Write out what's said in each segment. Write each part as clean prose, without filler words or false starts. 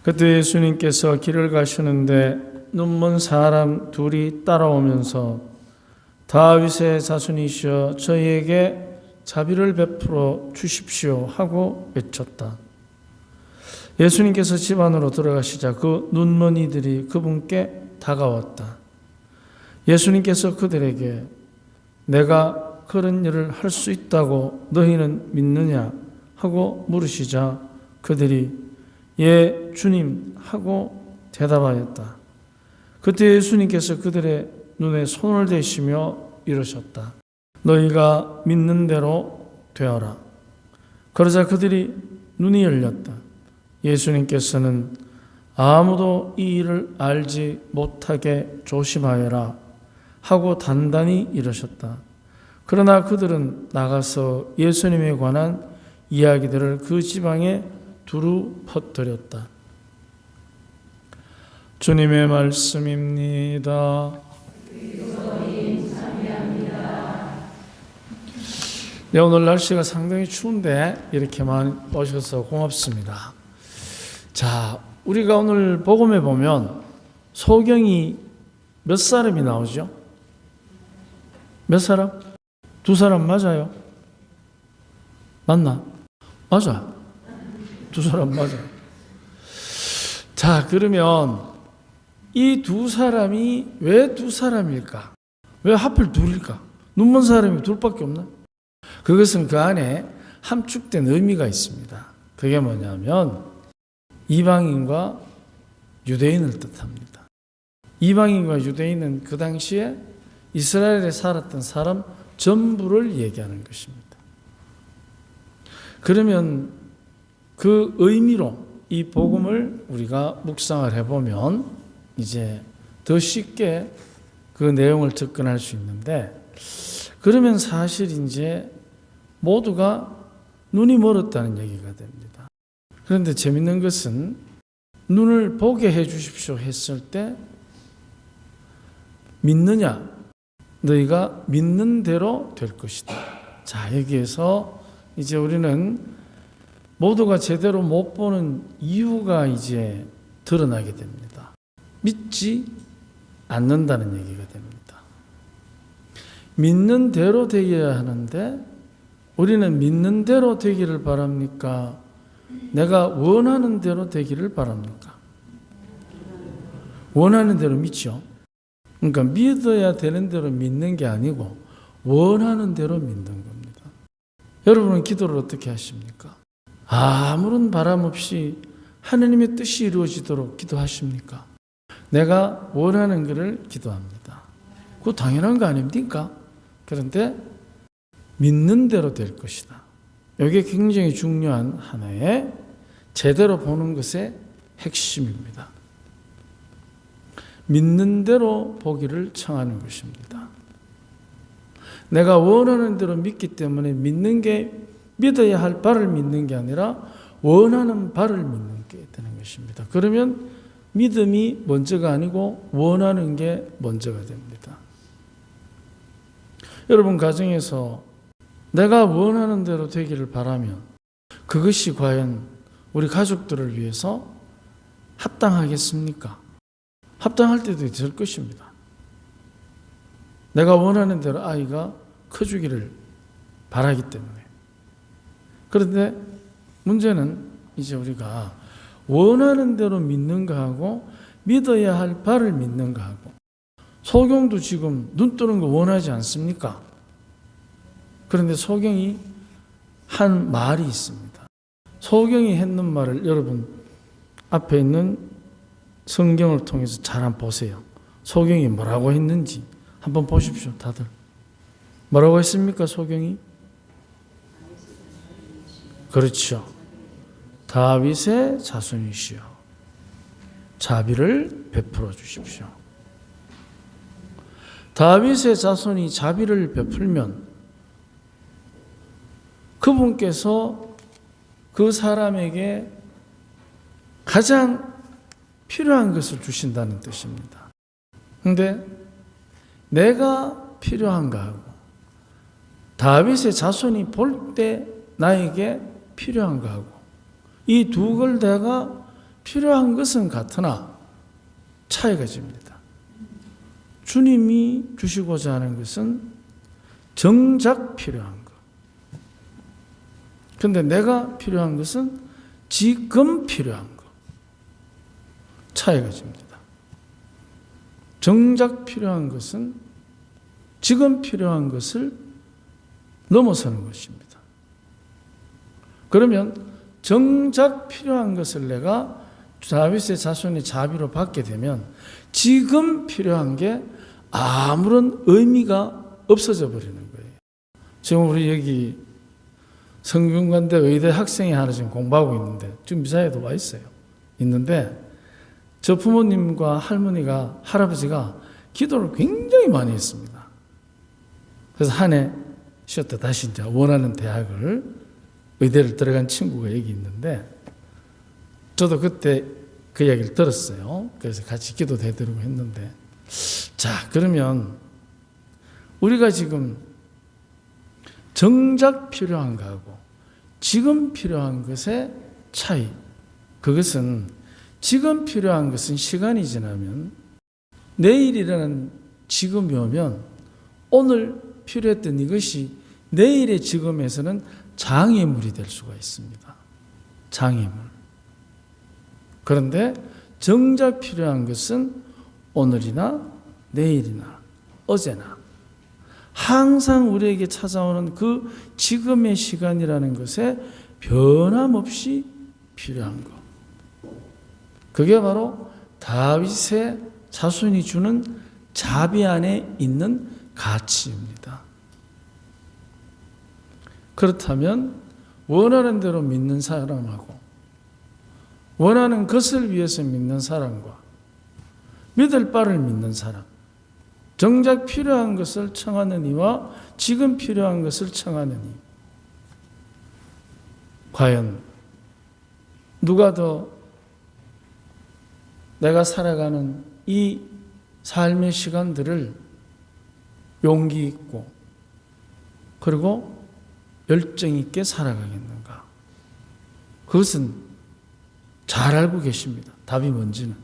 그때 예수님께서 길을 가시는데 눈먼 사람 둘이 따라오면서 다윗의 자손이시여 저희에게 자비를 베풀어 주십시오 하고 외쳤다. 예수님께서 집 안으로 들어가시자 그 눈먼 이들이 그분께 다가왔다. 예수님께서 그들에게 내가 그런 일을 할 수 있다고 너희는 믿느냐 하고 물으시자 그들이 예 주님 하고 대답하였다. 그때 예수님께서 그들의 눈에 손을 대시며 이러셨다. 너희가 믿는 대로 되어라. 그러자 그들이 눈이 열렸다. 예수님께서는 아무도 이 일을 알지 못하게 조심하여라 하고 단단히 이러셨다. 그러나 그들은 나가서 예수님에 관한 이야기들을 그 지방에 두루 퍼뜨렸다. 주님의 말씀입니다. 네, 오늘 날씨가 상당히 추운데 이렇게만 오셔서 고맙습니다. 자, 우리가 오늘 복음에 보면 소경이 몇 사람이 나오죠? 몇 사람? 두 사람 맞아요? 맞나? 맞아요. 두 사람 맞아요. 자, 그러면 이 두 사람이 왜 두 사람일까? 왜 하필 둘일까? 눈먼 사람이 둘밖에 없나? 그것은 그 안에 함축된 의미가 있습니다. 그게 뭐냐면 이방인과 유대인을 뜻합니다. 이방인과 유대인은 그 당시에 이스라엘에 살았던 사람 전부를 얘기하는 것입니다. 그러면 그 의미로 이 복음을 우리가 묵상을 해보면 이제 더 쉽게 그 내용을 접근할 수 있는데, 그러면 사실 이제 모두가 눈이 멀었다는 얘기가 됩니다. 그런데 재밌는 것은 눈을 보게 해 주십시오 했을 때 믿느냐? 너희가 믿는 대로 될 것이다. 자, 여기에서 이제 우리는 모두가 제대로 못 보는 이유가 이제 드러나게 됩니다. 믿지 않는다는 얘기가 됩니다. 믿는 대로 되어야 하는데 우리는 믿는 대로 되기를 바랍니까? 내가 원하는 대로 되기를 바랍니까? 원하는 대로 믿죠. 그러니까 믿어야 되는 대로 믿는 게 아니고 원하는 대로 믿는 겁니다. 여러분은 기도를 어떻게 하십니까? 아무런 바람 없이 하나님의 뜻이 이루어지도록 기도하십니까? 내가 원하는 것을 기도합니다. 그거 당연한 거 아닙니까? 그런데 믿는 대로 될 것이다. 이게 굉장히 중요한 하나의 제대로 보는 것의 핵심입니다. 믿는 대로 보기를 청하는 것입니다. 내가 원하는 대로 믿기 때문에 믿는 게 믿어야 할 바를 믿는 게 아니라 원하는 바를 믿는 게 되는 것입니다. 그러면 믿음이 먼저가 아니고 원하는 게 먼저가 됩니다. 여러분 가정에서 내가 원하는 대로 되기를 바라면 그것이 과연 우리 가족들을 위해서 합당하겠습니까? 합당할 때도 있을 것입니다. 내가 원하는 대로 아이가 커주기를 바라기 때문에. 그런데 문제는 이제 우리가 원하는 대로 믿는 거하고 믿어야 할 바를 믿는 거하고, 소경도 지금 눈 뜨는 거 원하지 않습니까? 그런데 소경이 한 말이 있습니다. 소경이 했는 말을 여러분 앞에 있는 성경을 통해서 잘 한번 보세요. 소경이 뭐라고 했는지 한번 보십시오. 다들 뭐라고 했습니까? 소경이? 그렇죠. 다윗의 자손이시여 자비를 베풀어 주십시오. 다윗의 자손이 자비를 베풀면 그분께서 그 사람에게 가장 필요한 것을 주신다는 뜻입니다. 그런데 내가 필요한가 하고 다윗의 자손이 볼 때 나에게 필요한가 하고 이 두 걸 내가 필요한 것은 같으나 차이가 집니다. 주님이 주시고자 하는 것은 정작 필요한 것. 그런데 내가 필요한 것은 지금 필요한 것. 차이가 집니다. 정작 필요한 것은 지금 필요한 것을 넘어서는 것입니다. 그러면 정작 필요한 것을 내가 다윗의 자손의 자비로 받게 되면 지금 필요한 게 아무런 의미가 없어져 버리는 거예요. 지금 우리 여기 성균관대 의대 학생이 하나 지금 공부하고 있는데, 지금 미사에도 와 있어요. 있는데 저 부모님과 할머니가, 할아버지가 기도를 굉장히 많이 했습니다. 그래서 한 해 쉬었다 다시 이제 원하는 대학을, 의대를 들어간 친구가 여기 있는데, 저도 그때 그 이야기를 들었어요. 그래서 같이 기도도 해드리고 했는데, 자, 그러면 우리가 지금 정작 필요한 거하고 지금 필요한 것의 차이, 그것은 지금 필요한 것은 시간이 지나면, 내일이라는 지금이 오면 오늘 필요했던 이것이 내일의 지금에서는 장애물이 될 수가 있습니다. 장애물. 그런데 정작 필요한 것은 오늘이나 내일이나 어제나 항상 우리에게 찾아오는 그 지금의 시간이라는 것에 변함없이 필요한 것. 그게 바로 다윗의 자손이 주는 자비 안에 있는 가치입니다. 그렇다면 원하는 대로 믿는 사람하고 원하는 것을 위해서 믿는 사람과 믿을 바를 믿는 사람, 정작 필요한 것을 청하는 이와 지금 필요한 것을 청하는 이, 과연 누가 더 내가 살아가는 이 삶의 시간들을 용기 있고 그리고 열정 있게 살아가겠는가? 그것은 잘 알고 계십니다. 답이 뭔지는.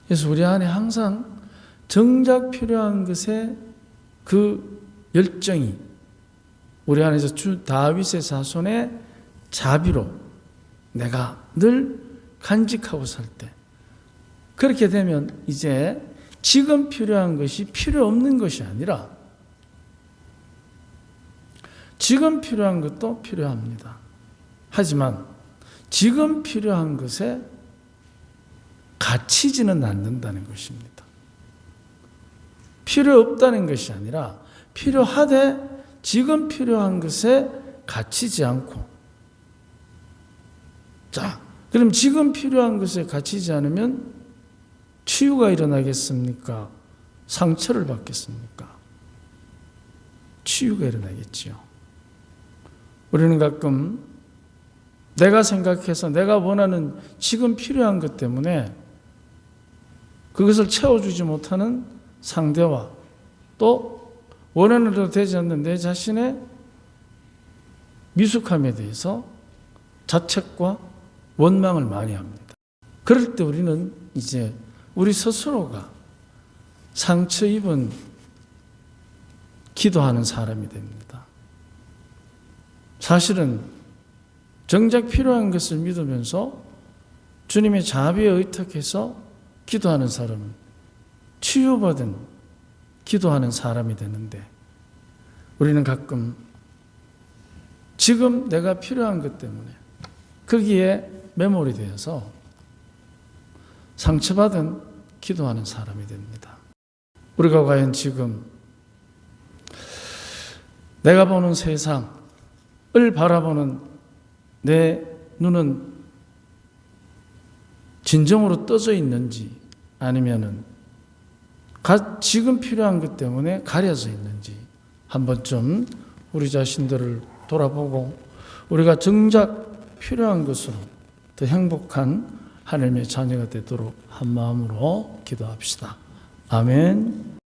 그래서 우리 안에 항상 정작 필요한 것에 그 열정이 우리 안에서 다윗의 자손의 자비로 내가 늘 간직하고 살 때, 그렇게 되면 이제 지금 필요한 것이 필요 없는 것이 아니라 지금 필요한 것도 필요합니다. 하지만 지금 필요한 것에 갇히지는 않는다는 것입니다. 필요 없다는 것이 아니라 필요하되 지금 필요한 것에 갇히지 않고, 자, 그럼 지금 필요한 것에 갇히지 않으면 치유가 일어나겠습니까? 상처를 받겠습니까? 치유가 일어나겠지요. 우리는 가끔 내가 생각해서 내가 원하는 지금 필요한 것 때문에 그것을 채워주지 못하는 상대와 또 원하는 대로 되지 않는 내 자신의 미숙함에 대해서 자책과 원망을 많이 합니다. 그럴 때 우리는 이제 우리 스스로가 상처 입은 기도하는 사람이 됩니다. 사실은 정작 필요한 것을 믿으면서 주님의 자비에 의탁해서 기도하는 사람은 치유받은 기도하는 사람이 되는데, 우리는 가끔 지금 내가 필요한 것 때문에 거기에 매몰이 되어서 상처받은 기도하는 사람이 됩니다. 우리가 과연 지금 내가 보는 세상을 바라보는 내 눈은 진정으로 떠져 있는지, 아니면은 지금 필요한 것 때문에 가려져 있는지 한 번쯤 우리 자신들을 돌아보고 우리가 정작 필요한 것으로 더 행복한 하나님의 자녀가 되도록 한 마음으로 기도합시다. 아멘.